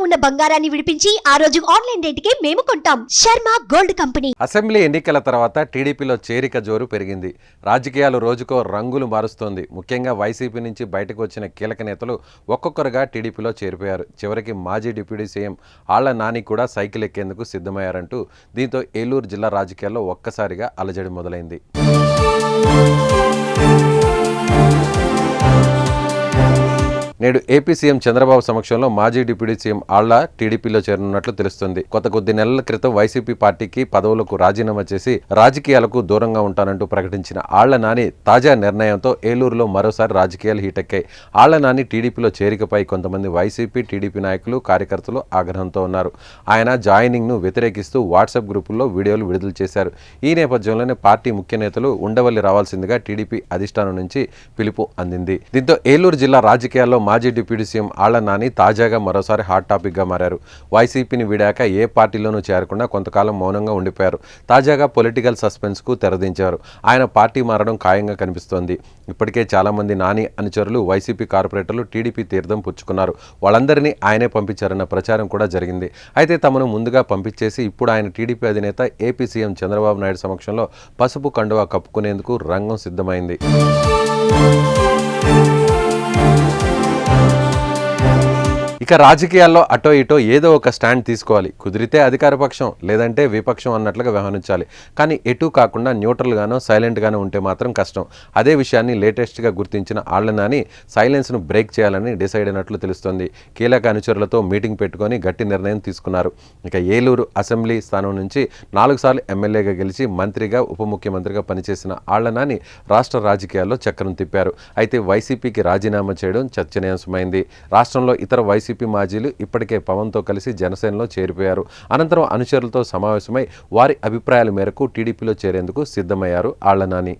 ఉన్న బంగారాన్ని విడిపించి ఆ రోజు ఆన్లైన్ రేటుకే మేము కొంటాం. Sharma gold company. అసెంబ్లీ ఎన్నికల తర్వాత టీడీపీలో చేరిక జోరు పెరిగింది. రాజకీయాలు రోజుకో రంగులు మారుస్తోంది. ముఖ్యంగా వైసీపీ నుంచి బయటకు వచ్చిన కీలక నేతలు ఒక్కొక్కరుగా టీడీపీలో చేరిపోయారు. చివరికి మాజీ డిప్యూటీ సీఎం ఆళ్ల నాని కూడా సైకిల్ ఎక్కేందుకు సిద్ధమయ్యారంటూ దీంతో ఏలూరు జిల్లా రాజకీయాల్లో ఒక్కసారిగా అలజడి మొదలైంది. నేడు ఏపీ సీఎం చంద్రబాబు సమక్షంలో మాజీ డిప్యూటీ సీఎం ఆళ్ల టీడీపీలో చేరనున్నట్లు తెలుస్తుంది. కొద్ది నెలల క్రితం వైసీపీ పార్టీకి పదవులకు రాజీనామా చేసి రాజకీయాలకు దూరంగా ఉంటానంటూ ప్రకటించిన ఆళ్ల నాని తాజా నిర్ణయంతో ఏలూరులో మరోసారి రాజకీయాలు హీటెక్కాయి. ఆళ్ల నాని టీడీపీలో చేరికపై కొంతమంది వైసీపీ టీడీపీ నాయకులు కార్యకర్తలు ఆగ్రహంతో ఉన్నారు. ఆయన జాయినింగ్ ను వ్యతిరేకిస్తూ వాట్సాప్ గ్రూపుల్లో వీడియోలు విడుదల చేశారు. ఈ నేపథ్యంలోనే పార్టీ ముఖ్య నేతలు ఉండవల్లి రావాల్సిందిగా టీడీపీ అధిష్టానం నుంచి పిలుపు అందింది. దీంతో ఏలూరు జిల్లా రాజకీయాల్లో మాజీ డిప్యూటీ సీఎం ఆళ్ల నాని తాజాగా మరోసారి హాట్ టాపిక్గా మారారు. వైసీపీని వీడాక ఏ పార్టీలోనూ చేరకుండా కొంతకాలం మౌనంగా ఉండిపోయారు. తాజాగా పొలిటికల్ సస్పెన్స్కు తెరదించారు. ఆయన పార్టీ మారడం ఖాయంగా కనిపిస్తోంది. ఇప్పటికే చాలామంది నాని అనుచరులు వైసీపీ కార్పొరేటర్లు టీడీపీ తీర్థం పుచ్చుకున్నారు. వాళ్ళందరినీ ఆయనే పంపించారన్న ప్రచారం కూడా జరిగింది. అయితే తమను ముందుగా పంపించేసి ఇప్పుడు ఆయన టీడీపీ అధినేత ఏపీ సీఎం చంద్రబాబు నాయుడు సమక్షంలో పసుపు కండువా కప్పుకునేందుకు రంగం సిద్ధమైంది. ఇక రాజకీయాల్లో అటో ఇటో ఏదో ఒక స్టాండ్ తీసుకోవాలి. కుదిరితే అధికార పక్షం లేదంటే విపక్షం అన్నట్లుగా వ్యవహరించాలి. కానీ ఎటూ కాకుండా న్యూట్రల్గానో సైలెంట్గానో ఉంటే మాత్రం కష్టం. అదే విషయాన్ని లేటెస్ట్గా గుర్తించిన ఆళ్ల నాని సైలెన్స్ను బ్రేక్ చేయాలని డిసైడ్ అయినట్లు తెలుస్తోంది. కీలక అనుచరులతో మీటింగ్ పెట్టుకొని గట్టి నిర్ణయం తీసుకున్నారు. ఇక ఏలూరు అసెంబ్లీ స్థానం నుంచి 4 సార్లు ఎమ్మెల్యేగా గెలిచి మంత్రిగా ఉప ముఖ్యమంత్రిగా పనిచేసిన ఆళ్ల నాని రాష్ట్ర రాజకీయాల్లో చక్రం తిప్పారు. అయితే వైసీపీకి రాజీనామా చేయడం చర్చనీయాంశమైంది. రాష్ట్రంలో ఇతర వైసీపీ మాజీలు ఇప్పటికే పవన్తో కలిసి జనసేనలో చేరిపోయారు. అనంతరం అనుచరులతో సమావేశమై వారి అభిప్రాయాల మేరకు టీడీపీలో చేరేందుకు సిద్ధమయ్యారు ఆళ్ల నాని.